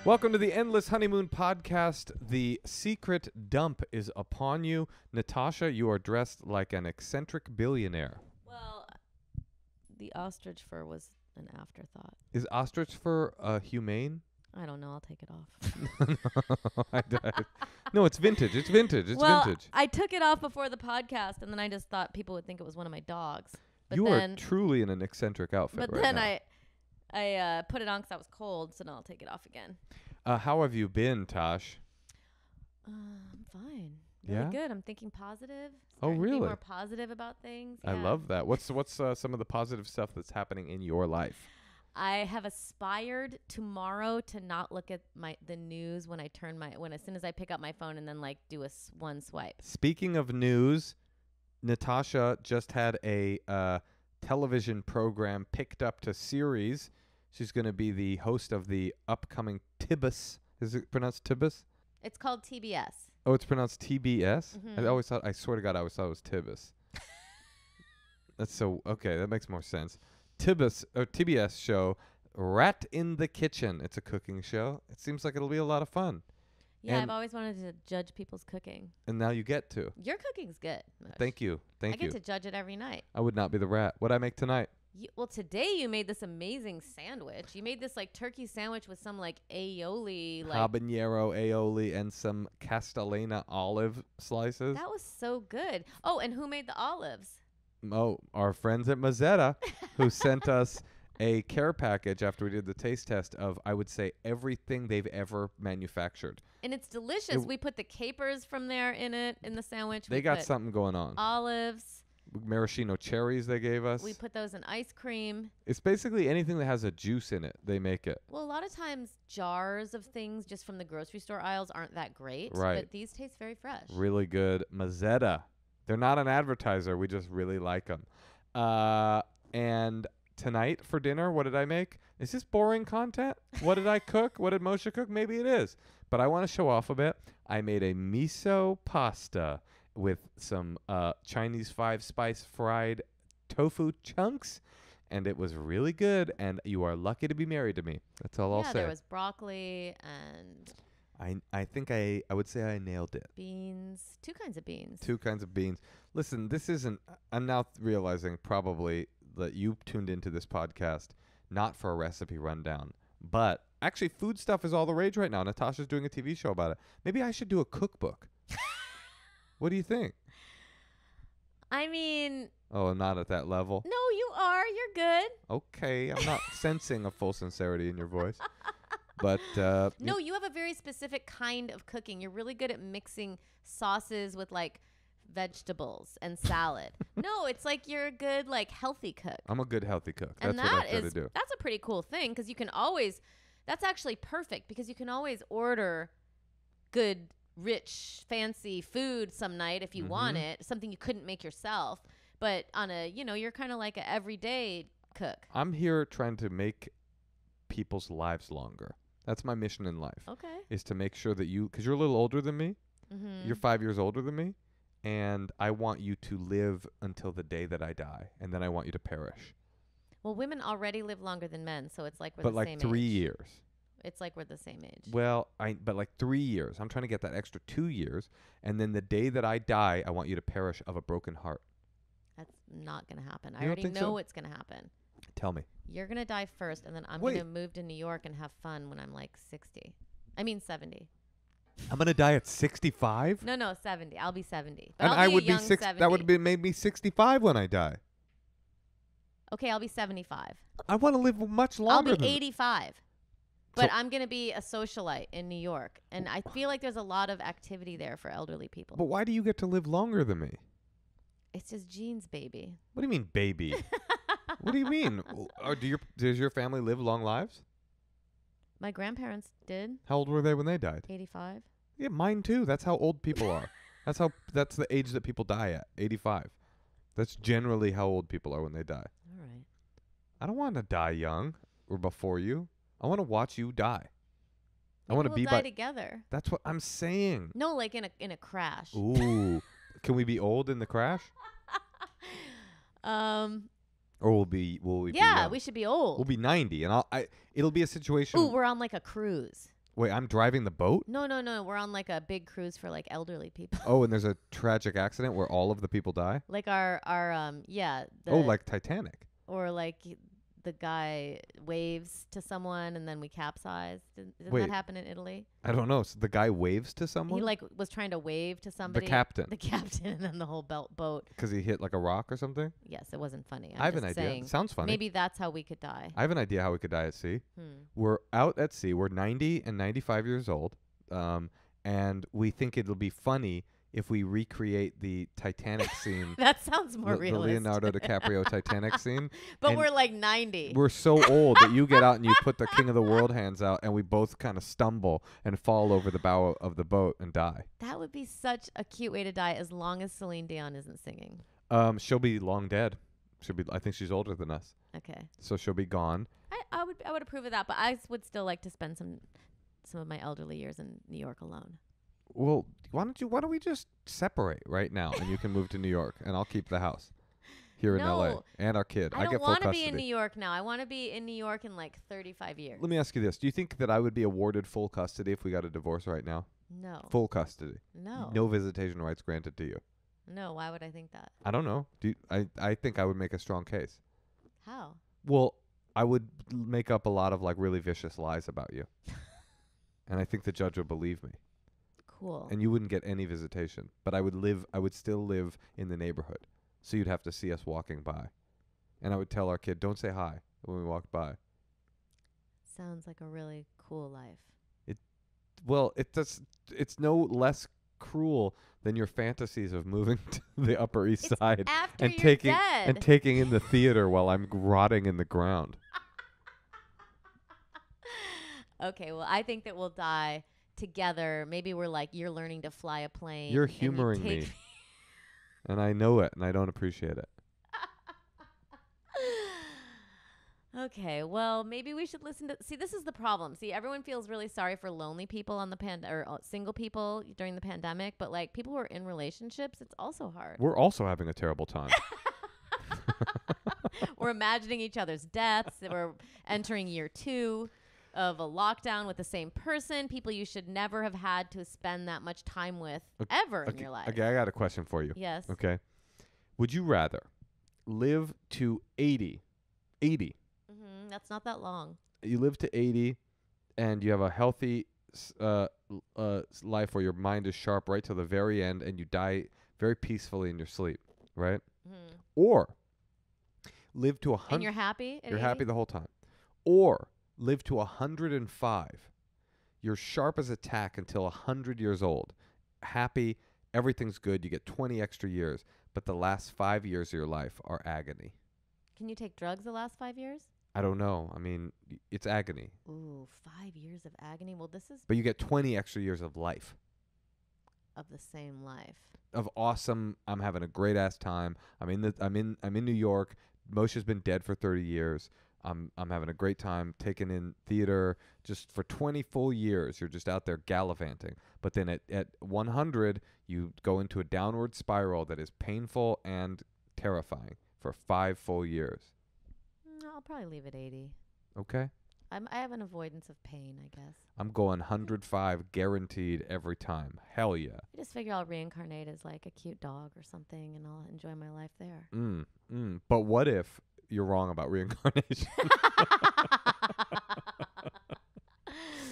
Welcome to the Endless Honeymoon Podcast. The secret dump is upon you. Natasha, you are dressed like an eccentric billionaire. Well, the ostrich fur was an afterthought. Is ostrich fur humane? I don't know. I'll take it off. No, it's vintage. It's vintage. It's vintage. I took it off before the podcast, and then I just thought people would think it was one of my dogs. But You are truly in an eccentric outfit but right then now. I put it on because I was cold, so now I'll take it off again. How have you been, Tosh? I'm fine. Really Yeah? good. I'm thinking positive. Oh, Starting to really? be more positive about things. I Yeah. love that. What's some of the positive stuff that's happening in your life? I have aspired tomorrow to not look at the news when as soon as I pick up my phone and then do one swipe. Speaking of news, Natasha just had a television program picked up to series. She's going to be the host of the upcoming Tibbus. Is it pronounced Tibbus? It's called TBS. Oh, it's pronounced TBS? Mhm. I swear to God, I always thought it was Tibbus. That's so, okay, that makes more sense. TBS show, Rat in the Kitchen. It's a cooking show. It seems like it'll be a lot of fun. Yeah, And- I've always wanted to judge people's cooking. And now you get to. Your cooking's good. Moshe. Thank you. I Thank you. get to judge it every night. I would not be the rat. What'd I make tonight? Well, today you made this amazing sandwich. You made this turkey sandwich with some aioli. Habanero aioli and some castellana olive slices. That was so good. Oh, and who made the olives? Oh, our friends at Mazzetta who sent us a care package after we did the taste test of, I would say, everything they've ever manufactured. And it's delicious. We put the capers from there in the sandwich. They We got put something going on. olives. Maraschino cherries they gave us. We put those in ice cream. It's basically anything that has a juice in it, they make it. Well, a lot of times jars of things just from the grocery store aisles aren't that great. Right. But these taste very fresh. Really good. Mazzetta. They're not an advertiser. We just really like them. And tonight for dinner, what did I make? Is this boring content? What did I cook? What did Moshe cook? Maybe it is. But I want to show off a bit. I made a miso pasta with some Chinese 5-spice fried tofu chunks. And it was really good. And you are lucky to be married to me. That's all I'll say. There was broccoli and I think I would say I nailed it. beans. 2 kinds of beans. 2 kinds of beans. Listen, this isn't. I'm now realizing probably that you tuned into this podcast not for a recipe rundown, but actually food stuff is all the rage right now. Natasha's doing a TV show about it. Maybe I should do a cookbook. What do you think? I mean, Oh, I'm not at that level. no, you are. You're good. Okay, I'm not sensing a full sincerity in your voice. But No, you have a very specific kind of cooking. You're really good at mixing sauces with vegetables and salad. No, it's you're a good healthy cook. I'm a good healthy cook. And That's what I try to do. that's a pretty cool thing because you can always, that's actually perfect because you can always order good, rich, fancy food some night if you want it, something you couldn't make yourself. But on you're kind of like an everyday cook. I'm here trying to make people's lives longer. That's my mission in life. Okay. Is to make sure that because you're a little older than me. Mm-hmm. You're 5 years older than me. And I want you to live until the day that I die. And then I want you to perish. Well, women already live longer than men, so it's we're But the same 3 age. years. It's we're the same age. Well, but 3 years. I'm trying to get that extra 2 years. And then the day that I die, I want you to perish of a broken heart. That's not going to happen. I You don't already think know so? what's going to happen. Tell me. You're going to die first, and then I'm Wait. going to move to New York and have fun when I'm 60. I mean 70. I'm going to die at 65? No, 70. I'll be 70. But And I'll I be would a be young 60. 70. That would have made me 65 when I die. Okay, I'll be 75. I want to live much longer I'll be than 85. But So- I'm going to be a socialite in New York, and I feel like there's a lot of activity there for elderly people. But why do you get to live longer than me? It's just genes, baby. What do you mean, baby? What do you mean? Does your family live long lives? My grandparents did. How old were they when they died? 85. Yeah, mine too. That's how old people are. That's the age that people die at, 85. That's generally how old people are when they die. All right. I don't want to die young or before you. I want to watch you die. I want to Maybe be we'll die by. together. That's what I'm saying. No, in a crash. Ooh, can we be old in the crash? Or will we be Yeah, young? we should be old. We'll be 90, and it'll be a situation. Ooh, we're on a cruise. Wait, I'm driving the boat? No. We're on like a big cruise for like elderly people. Oh, and there's a tragic accident where all of the people die? Like our yeah. Oh, like Titanic. Or like the guy waves to someone and then we capsize. Didn't Wait. that happen in Italy? I don't know. So the guy waves to someone? He like was trying to wave to somebody. The captain. The captain and then the whole boat. Because he hit like a rock or something? Yes, it wasn't funny. I have an just idea. saying, Sounds funny. Maybe that's how we could die. I have an idea how we could die at sea. We're out at sea. We're 90 and 95 years old. And we think it'll be funny if we recreate the Titanic scene. That sounds more the realistic. Leonardo DiCaprio Titanic scene. But And we're like 90. we're so old that you get out and you put the King of the World hands out and we both kind of stumble and fall over the bow of the boat and die. That would be such a cute way to die as long as Celine Dion isn't singing. She'll be long dead. I think she's older than us. Okay. So she'll be gone. I would approve of that, but I would still like to spend some of my elderly years in New York alone. Well, why don't we just separate right now and you can move to New York and I'll keep the house here in LA and our kid. I get don't full want to custody. be in New York now. I want to be in New York in like 35 years. Let me ask you this. Do you think that I would be awarded full custody if we got a divorce right now? No. Full custody. No. No visitation rights granted to you. No, why would I think that? I don't know. I think I would make a strong case. How? Well, I would make up a lot of like really vicious lies about you. And I think the judge would believe me. Cool. And you wouldn't get any visitation, but I would still live in the neighborhood. So you'd have to see us walking by. And I would tell our kid, "Don't say hi" when we walk by. Sounds like a really cool life. It's no less cruel than your fantasies of moving to the Upper East Side after and you're dead. and taking in the theater while I'm rotting in the ground. Okay, well, I think that we'll die together. Maybe we're like, you're learning to fly a plane. You're and you humoring take me. And I know it, and I don't appreciate it. Okay, well, maybe we should listen to. See, this is the problem. See, everyone feels really sorry for lonely people on the or single people during the pandemic, but like people who are in relationships, it's also hard. We're also having a terrible time. We're imagining each other's deaths. We're entering year 2 of a lockdown with the same person, people you should never have had to spend that much time with ever in your life. Okay, I got a question for you. Yes. Okay. Would you rather live to 80? 80. That's not that long. You live to 80 and you have a healthy life where your mind is sharp right till the very end and you die very peacefully in your sleep, right? Or live to 100. And you're happy at You're 80? happy the whole time. Or live to 105. You're sharp as a tack until 100 years old. Happy, everything's good. You get 20 extra years. But the last 5 years of your life are agony. Can you take drugs the last 5 years? I don't know. I mean, it's agony. Ooh, 5 years of agony. Well, this is But you get 20 extra years of life. of the same life. Of awesome. I'm having a great ass time. I'm in New York. Moshe's been dead for 30 years. I'm having a great time taking in theater. Just for 20 full years, you're just out there gallivanting. But then at 100, you go into a downward spiral that is painful and terrifying for 5 full years. I'll probably leave at 80. Okay? I have an avoidance of pain, I guess. I'm going 105 guaranteed every time. Hell yeah. I just figure I'll reincarnate as like a cute dog or something, and I'll enjoy my life there. But what if you're wrong about reincarnation?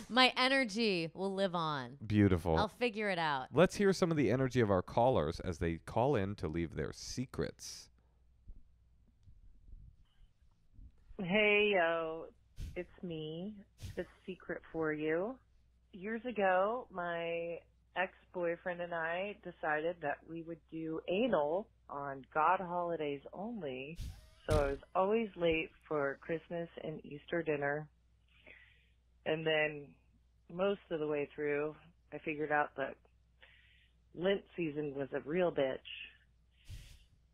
My energy will live on. Beautiful. I'll figure it out. Let's hear some of the energy of our callers as they call in to leave their secrets. Hey, yo, it's me, the secret for you. Years ago, my ex-boyfriend and I decided that we would do anal on God holidays only, so I was always late for Christmas and Easter dinner. And then most of the way through, I figured out that Lent season was a real bitch,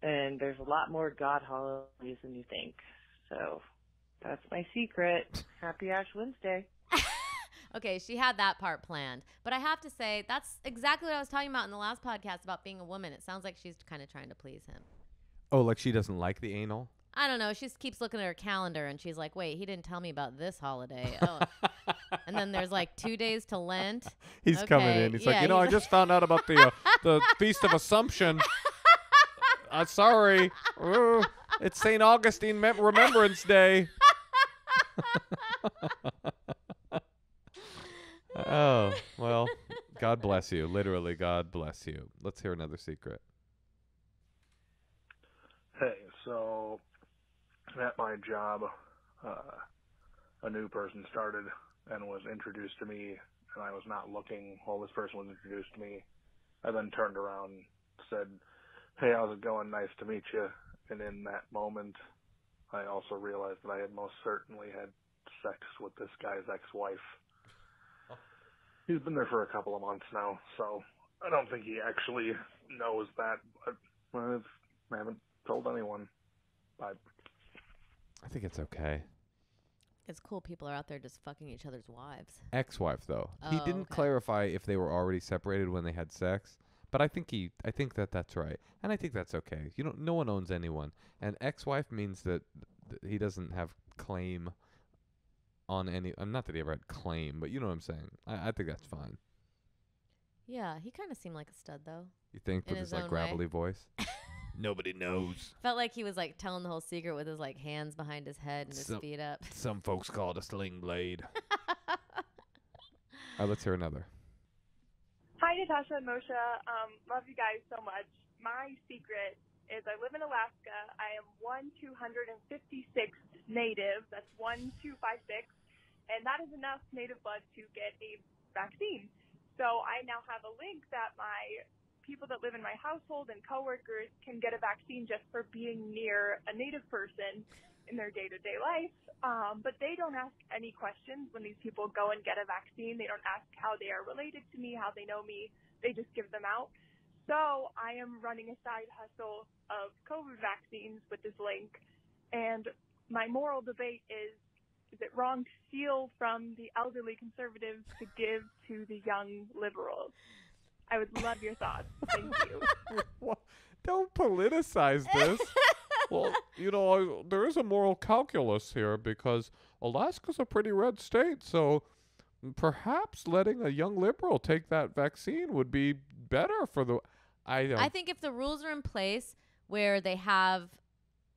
and there's a lot more God holidays than you think. So that's my secret. Happy Ash Wednesday. Okay, she had that part planned. But I have to say, that's exactly what I was talking about in the last podcast about being a woman. It sounds like she's kind of trying to please him. Oh, like she doesn't like the anal? I don't know. She just keeps looking at her calendar, and she's like, wait, he didn't tell me about this holiday. Oh, And then there's like 2 days to Lent. He's coming Okay, in. He's yeah, like, I just found out about the Feast of Assumption. Sorry. It's St. Augustine Remembrance Day. Oh, well, God bless you. Literally, God bless you. Let's hear another secret. Hey, so at my job, a new person started and was introduced to me, and I was not looking while this person was introduced to me. I then turned around and said, hey, how's it going? Nice to meet you. And in that moment, I also realized that I had most certainly had sex with this guy's ex-wife. He's been there for a couple of months now, so I don't think he actually knows that, but I haven't told anyone. I think it's okay. It's cool people are out there just fucking each other's wives. Ex-wife, though. He Oh, didn't okay. clarify if they were already separated when they had sex, but I think that's right, and I think that's okay. No one owns anyone, and ex-wife means that he doesn't have claim on any. Not that he ever had claim, but you know what I'm saying. I think that's fine. Yeah, he kind of seemed like a stud, though. You think In with his his like own gravelly way. voice? Nobody knows. Felt like he was like telling the whole secret with his like hands behind his head and his feet up. Some folks call it a sling blade. All right, let's hear another. Hi, Natasha and Moshe. Love you guys so much. My secret is I live in Alaska. I am 1/256th native. That's 1256. And that is enough native blood to get a vaccine. So I now have a link that my people that live in my household and coworkers can get a vaccine just for being near a native person in their day-to-day life. But they don't ask any questions when these people go and get a vaccine. They don't ask how they are related to me, how they know me. They just give them out. So I am running a side hustle of COVID vaccines with this link. And my moral debate is it wrong to steal from the elderly conservatives to give to the young liberals? I would love your thoughts. Thank you. What? Don't politicize this. Well, there is a moral calculus here because Alaska's a pretty red state, so perhaps letting a young liberal take that vaccine would be better for the. I think if the rules are in place where they have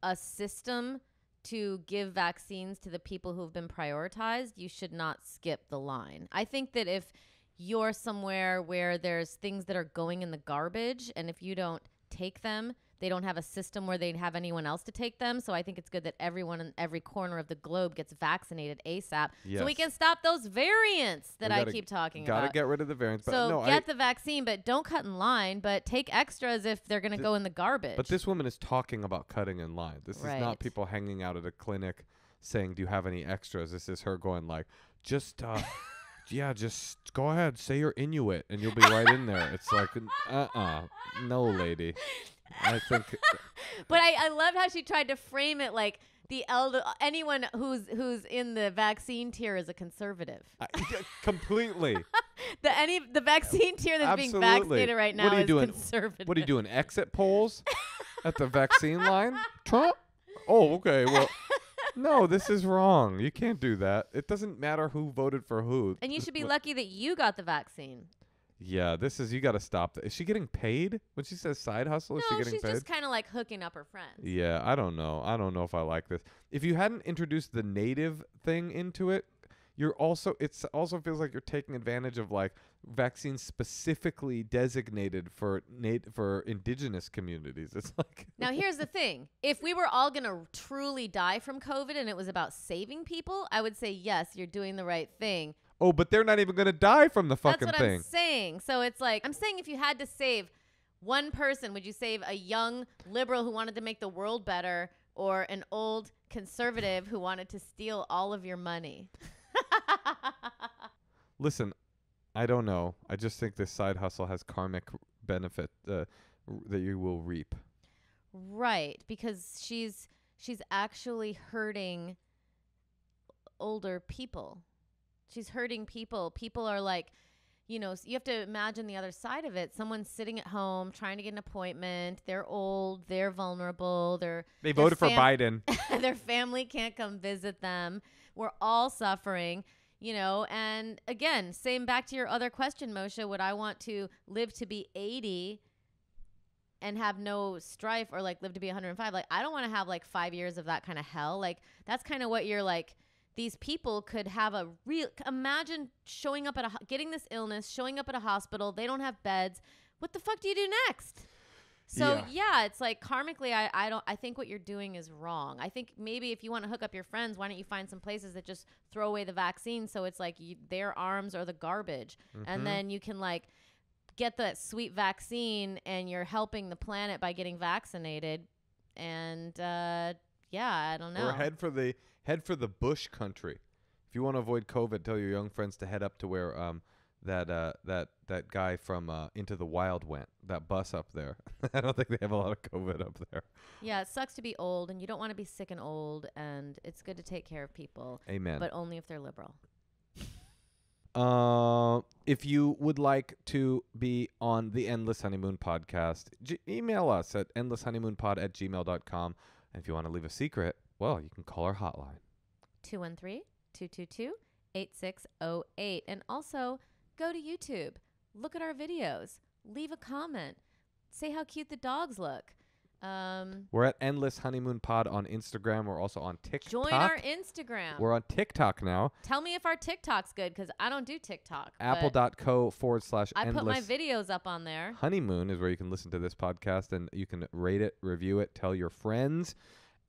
a system to give vaccines to the people who have been prioritized, you should not skip the line. I think that if you're somewhere where there's things that are going in the garbage, and if you don't take them, they don't have a system where they'd have anyone else to take them. So I think it's good that everyone in every corner of the globe gets vaccinated ASAP. Yes. So we can stop those variants that I keep talking about. Gotta get rid of the variants. But So no, get the vaccine, but don't cut in line, but take extras if they're going to go in the garbage. But this woman is talking about cutting in line. This is not Right. people hanging out at a clinic saying, do you have any extras? This is her going like, just go ahead, say you're Inuit, and you'll be right in there. It's like, no, lady. I think. But I loved how she tried to frame it like anyone who's in the vaccine tier is a conservative. Completely. The vaccine tier that's being Absolutely. vaccinated right now What are you is doing? conservative. What are you doing? Exit polls at the vaccine line? Trump? Oh, okay. Well, no, this is wrong. You can't do that. It doesn't matter who voted for who. And you should be lucky that you got the vaccine. Yeah, you got to stop that. Is she getting paid when she says side hustle? Is she No, getting she's paid? just kind of like hooking up her friends. Yeah, I don't know. I don't know if I like this. If you hadn't introduced the native thing into it, it also feels like you're taking advantage of like vaccines specifically designated for indigenous communities. It's like Now, here's the thing. If we were all going to truly die from COVID and it was about saving people, I would say, yes, you're doing the right thing. oh, but they're not even going to die from the fucking That's what thing. I'm saying. So it's like, I'm saying if you had to save one person, would you save a young liberal who wanted to make the world better or an old conservative who wanted to steal all of your money? Listen, I don't know. I just think this side hustle has karmic benefit that you will reap. Right, because she's actually hurting older people. She's hurting people. People are like, you have to imagine the other side of it. Someone's sitting at home trying to get an appointment. They're old. They're vulnerable. They voted for Biden. Their family can't come visit them. We're all suffering. you know, and again, same back to your other question, Moshe, would I want to live to be 80 and have no strife, or like live to be 105? Like, I don't want to have like 5 years of that kind of hell. Like, that's kind of what you're like, these people could have a real, imagine showing up at getting this illness, showing up at a hospital. They don't have beds. What the fuck do you do next? So yeah, it's like karmically, I think what you're doing is wrong. I think maybe if you want to hook up your friends, why don't you find some places that just throw away the vaccine? So it's like their arms are the garbage. And then you can like get that sweet vaccine and you're helping the planet by getting vaccinated. And yeah, I don't know. Or head for the bush country. If you want to avoid COVID, tell your young friends to head up to where that guy from Into the Wild went. That bus up there. I don't think they have a lot of COVID up there. Yeah, it sucks to be old, and you don't want to be sick and old, and it's good to take care of people. Amen. But only if they're liberal. If you would like to be on the Endless Honeymoon podcast, email us at endlesshoneymoonpod@gmail.com. And if you want to leave a secret, well, you can call our hotline. 213-222-8608. And also, go to YouTube. Look at our videos. Leave a comment. Say how cute the dogs look. We're at Endless Honeymoon Pod on Instagram. We're also on TikTok. Join our Instagram. We're on TikTok now. Tell me if our TikTok's good, because I don't do TikTok. Apple.co/endless. I put my videos up on there. Honeymoon is where you can listen to this podcast, and you can rate it, review it, tell your friends.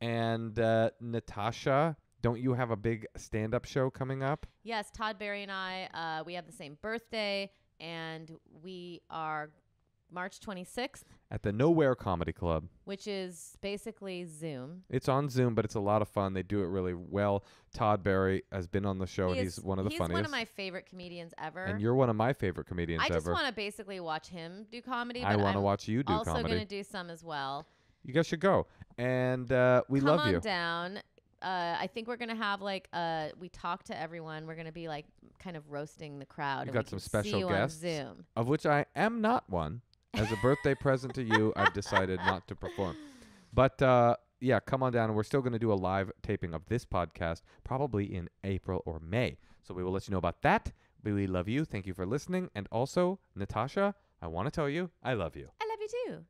And Natasha, don't you have a big stand-up show coming up? Yes, Todd Barry and I, we have the same birthday, and we are March 26th. At the Nowhere Comedy Club. Which is basically Zoom. It's on Zoom, but it's a lot of fun. They do it really well. Todd Barry has been on the show, and he's one of the funniest. He's one of my favorite comedians ever. And you're one of my favorite comedians ever. I just want to basically watch him do comedy. I want to watch you do comedy. comedy. Also going to do some as well. You guys should go. And we love you. Come on down. I think we're going to have like, we talk to everyone. We're going to be like kind of roasting the crowd. You got some special guests, on Zoom. Of which I am not one. As a birthday present to you, I've decided not to perform. But yeah, come on down. And we're still going to do a live taping of this podcast probably in April or May. So we will let you know about that. We love you. Thank you for listening. And also, Natasha, I want to tell you, I love you. I love you too.